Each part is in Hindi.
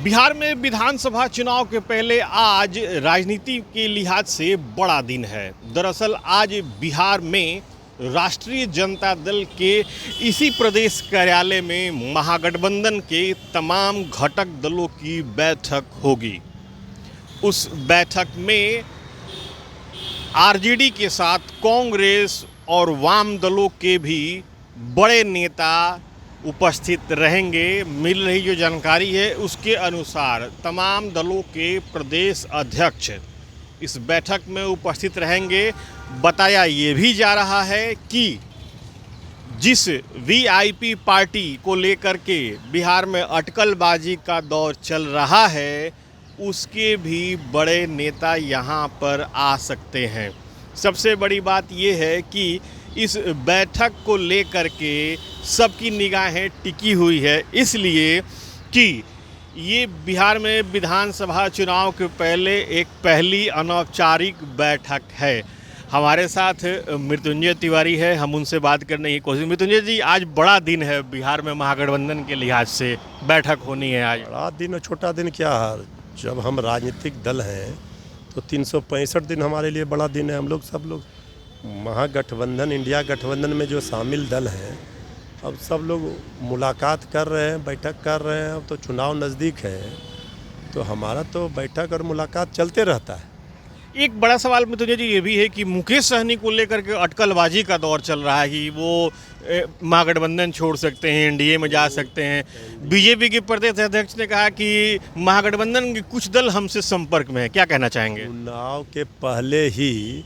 बिहार में विधानसभा चुनाव के पहले आज राजनीति के लिहाज से बड़ा दिन है। दरअसल आज बिहार में राष्ट्रीय जनता दल के इसी प्रदेश कार्यालय में महागठबंधन के तमाम घटक दलों की बैठक होगी। उस बैठक में आरजेडी के साथ कांग्रेस और वाम दलों के भी बड़े नेता उपस्थित रहेंगे। मिल रही जो जानकारी है उसके अनुसार तमाम दलों के प्रदेश अध्यक्ष इस बैठक में उपस्थित रहेंगे। बताया ये भी जा रहा है कि जिस वीआईपी पार्टी को लेकर के बिहार में अटकलबाजी का दौर चल रहा है उसके भी बड़े नेता यहाँ पर आ सकते हैं। सबसे बड़ी बात यह है कि इस बैठक को लेकर के सबकी निगाहें टिकी हुई है, इसलिए कि ये बिहार में विधानसभा चुनाव के पहले एक पहली अनौपचारिक बैठक है। हमारे साथ मृत्युंजय तिवारी है, हम उनसे बात करने की कोशिश। मृत्युंजय जी, आज बड़ा दिन है बिहार में महागठबंधन के लिहाज से बैठक होनी है। आज बड़ा दिन और छोटा दिन क्या है, जब हम राजनीतिक दल हैं तो 365 दिन हमारे लिए बड़ा दिन है। हम लोग सब लोग महागठबंधन इंडिया गठबंधन में जो शामिल दल हैं अब सब लोग मुलाकात कर रहे हैं, बैठक कर रहे हैं। अब तो चुनाव नज़दीक है तो हमारा तो बैठक और मुलाकात चलते रहता है। एक बड़ा सवाल में तुझे जी ये भी है कि मुकेश सहनी को लेकर के अटकलबाजी का दौर चल रहा है कि वो महागठबंधन छोड़ सकते हैं, एनडीए में जा सकते हैं। बीजेपी के प्रदेश अध्यक्ष ने कहा कि महागठबंधन के कुछ दल हमसे संपर्क में है। क्या कहना चाहेंगे? चुनाव के पहले ही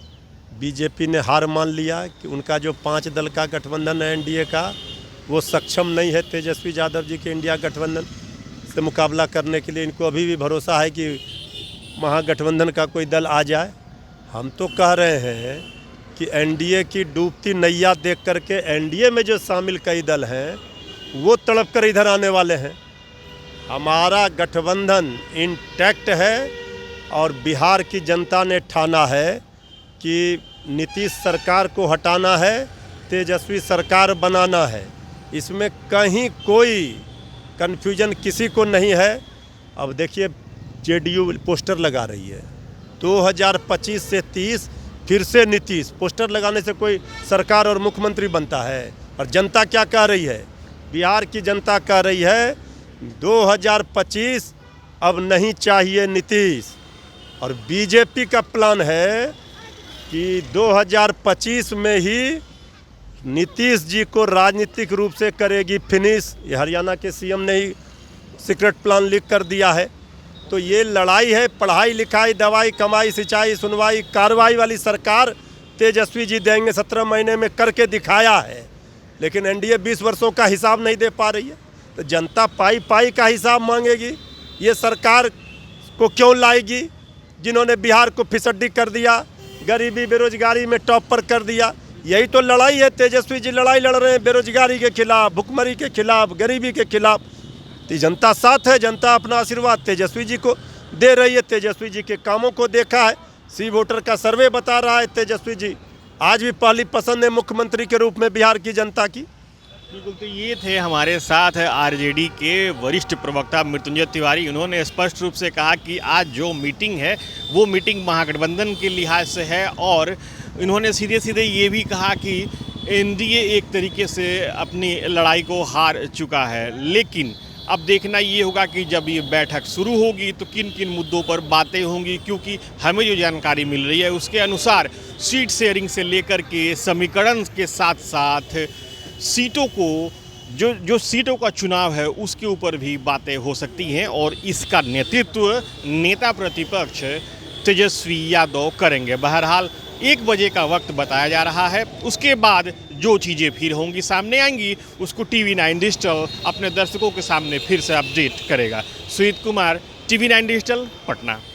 बीजेपी ने हार मान लिया कि उनका जो 5 दल का गठबंधन है एनडीए का वो सक्षम नहीं है तेजस्वी यादव जी के इंडिया गठबंधन से मुकाबला करने के लिए। इनको अभी भी भरोसा है कि महागठबंधन का कोई दल आ जाए। हम तो कह रहे हैं कि एनडीए की डूबती नैया देख करके एनडीए में जो शामिल कई दल हैं वो तड़प कर इधर आने वाले हैं। हमारा गठबंधन इंटैक्ट है और बिहार की जनता ने ठाना है कि नीतीश सरकार को हटाना है, तेजस्वी सरकार बनाना है। इसमें कहीं कोई कन्फ्यूजन किसी को नहीं है। अब देखिए जेडीयू पोस्टर लगा रही है 2025 से 30 फिर से नीतीश। पोस्टर लगाने से कोई सरकार और मुख्यमंत्री बनता है? और जनता क्या कह रही है? बिहार की जनता कह रही है 2025 अब नहीं चाहिए नीतीश। और बीजेपी का प्लान है कि 2025 में ही नीतीश जी को राजनीतिक रूप से करेगी फिनिश। ये हरियाणा के सीएम ने ही सीक्रेट प्लान लिख कर दिया है। तो ये लड़ाई है पढ़ाई लिखाई दवाई कमाई सिंचाई सुनवाई कार्रवाई वाली सरकार तेजस्वी जी देंगे। 17 महीने में करके दिखाया है, लेकिन एनडीए 20 वर्षों का हिसाब नहीं दे पा रही है। तो जनता पाई पाई का हिसाब मांगेगी। ये सरकार को क्यों लाएगी जिन्होंने बिहार को फिसड्डी कर दिया, गरीबी बेरोजगारी में टॉप पर कर दिया? यही तो लड़ाई है। तेजस्वी जी लड़ाई लड़ रहे हैं बेरोजगारी के खिलाफ, भुखमरी के खिलाफ, गरीबी के खिलाफ। तो जनता साथ है, जनता अपना आशीर्वाद तेजस्वी जी को दे रही है। तेजस्वी जी के कामों को देखा है, सी वोटर का सर्वे बता रहा है तेजस्वी जी आज भी पहली पसंद है मुख्यमंत्री के रूप में बिहार की जनता की। बिल्कुल, तो ये थे हमारे साथ आरजेडी के वरिष्ठ प्रवक्ता मृत्युंजय तिवारी। उन्होंने स्पष्ट रूप से कहा कि आज जो मीटिंग है वो मीटिंग महागठबंधन के लिहाज से है और इन्होंने सीधे सीधे ये भी कहा कि एनडीए एक तरीके से अपनी लड़ाई को हार चुका है। लेकिन अब देखना ये होगा कि जब ये बैठक शुरू होगी तो किन किन मुद्दों पर बातें होंगी, क्योंकि हमें जो जानकारी मिल रही है उसके अनुसार सीट शेयरिंग से लेकर के समीकरण के साथ साथ सीटों को जो सीटों का चुनाव है उसके ऊपर भी बातें हो सकती हैं और इसका नेतृत्व नेता प्रतिपक्ष तेजस्वी यादव करेंगे। बहरहाल 1 बजे का वक्त बताया जा रहा है। उसके बाद जो चीज़ें फिर होंगी सामने आएंगी उसको TV9 डिजिटल अपने दर्शकों के सामने फिर से अपडेट करेगा। Sujeet Kumar, TV9 digital, Patna.